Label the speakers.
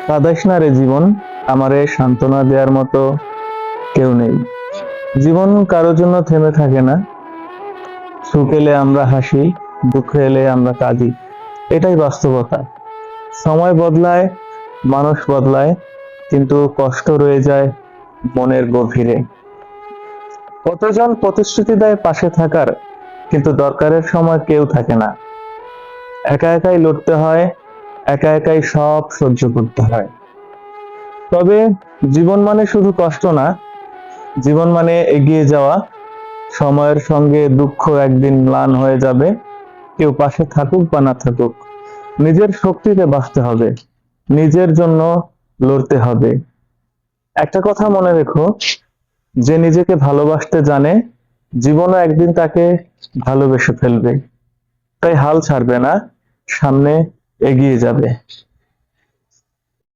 Speaker 1: কাঁদাইস না রে জীবন, আমারে সান্ত্বনা দেওয়ার মতো কেউ নেই। জীবন কারোর জন্য থেমে থাকে না। সুখ এলে আমরা হাসি, দুঃখ এলে আমরা কাঁদি, এটাই বাস্তবতা। সময় বদলায়, মানুষ বদলায়, কিন্তু কষ্ট রয়ে যায় মনের গভীরে। কতজন প্রতিশ্রুতি দেয় পাশে থাকার, কিন্তু দরকারের সময় কেউ থাকে না। একা একাই লড়তে হয়, একা একাই সব সহ্য করতে হয়। তবে জীবন মানে শুধু কষ্ট না, জীবন মানে এগিয়ে যাওয়া। সময়ের সঙ্গে দুঃখ একদিন ম্লান হয়ে যাবে। কেউ পাশে থাকুক বা না থাকুক, নিজের শক্তিতে বাঁচতে হবে, নিজের জন্য লড়তে হবে। একটা কথা মনে রেখো, যে নিজেকে ভালোবাসতে জানে, জীবনও একদিন তাকে ভালোবেসে ফেলবে। তাই হাল ছাড়বে না, সামনে এগিয়ে যাবে।